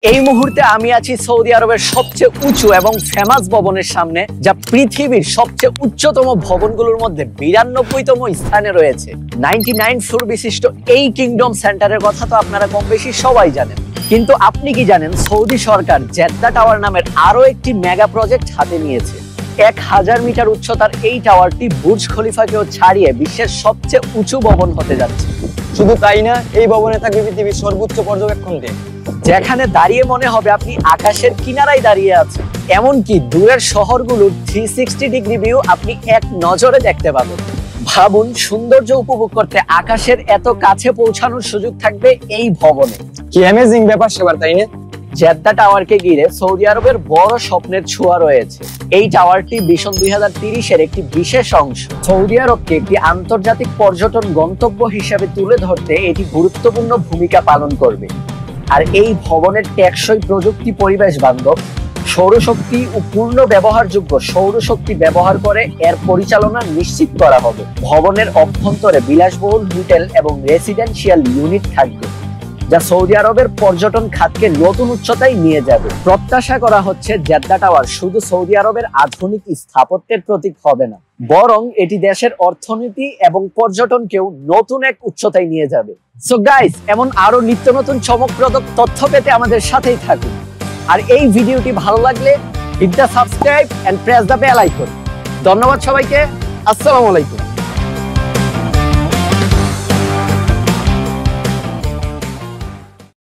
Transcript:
এই মুহূর্তে আমি আছি সৌদি আরবের সবচেয়ে উঁচু এবং ফেমাস ভবনের সামনে, যা পৃথিবীর সবচেয়ে উচ্চতম ভবনগুলোর মধ্যে 92তম স্থানে রয়েছে। 99 ফ্লোর বিশিষ্ট এই কিংডম সেন্টারের কথা তো আপনারা কম বেশি সবাই জানেন, কিন্তু আপনি কি জানেন সৌদি সরকার জেদ্দা টাওয়ার নামের আরো একটি মেগা প্রজেক্ট হাতে নিয়েছে। 1000 মিটার উচ্চতার এই টাওয়ারটি বুর্জ খলিফাকেও ছাড়িয়ে বিশ্বের সবচেয়ে উঁচু ভবন হতে যাচ্ছে। শুধু তাই না, এই ভবনে থাকবে পৃথিবীর সর্বোচ্চ পর্যবেক্ষণ দেখ, যেখানে দাঁড়িয়ে মনে হবে আপনি আকাশের কিনারায় দাঁড়িয়ে আছেন। এমনকি দূরের শহরগুলোর 360 ডিগ্রি ভিউ আপনি এক নজরে দেখতে পাবেন। ভাবুন, সৌন্দর্য উপভোগ করতে আকাশের এত কাছে পৌঁছানোর সুযোগ থাকবে এই ভবনে। কি অ্যামেজিং ব্যাপার সেবার, তাই না? জেদ্দা টাওয়ারকে ঘিরে সৌদি আরবের বড় স্বপ্নের ছোঁয়া রয়েছে। এই টাওয়ারটি ভিশন 2030-এর একটি বিশেষ অংশ। সৌদি আরবকে একটি আন্তর্জাতিক পর্যটন গন্তব্য হিসেবে তুলে ধরতে এটি গুরুত্বপূর্ণ ভূমিকা পালন করবে। আর এই ভবনের টেকসই প্রযুক্তি, পরিবেশ বান্ধব সৌরশক্তি ও পূর্ণ ব্যবহারযোগ্য সৌরশক্তি ব্যবহার করে এর পরিচালনা নিশ্চিত করা হবে। ভবনের অভ্যন্তরে বিলাসবহুল হোটেল এবং রেসিডেন্সিয়াল ইউনিট থাকবে, যা সৌদি আরবের পর্যটন খাতকে নতুন উচ্চতায় নিয়ে যাবে। প্রত্যাশা করা হচ্ছে জেদ্দা টাওয়ার শুধু সৌদি আরবের আধুনিক স্থাপত্যের প্রতীক হবে না, বরং এটি দেশের অর্থনীতি এবং পর্যটনকেও নতুন এক উচ্চতায় নিয়ে যাবে। সো গাইস, এমন আরো নিত্য নতুন চমকপ্রদ তথ্য পেতে আমাদের সাথেই থাকুন। আর এই ভিডিওটি ভালো লাগলে hit the subscribe and press the bell icon. ধন্যবাদ সবাইকে। আসসালামু আলাইকুম।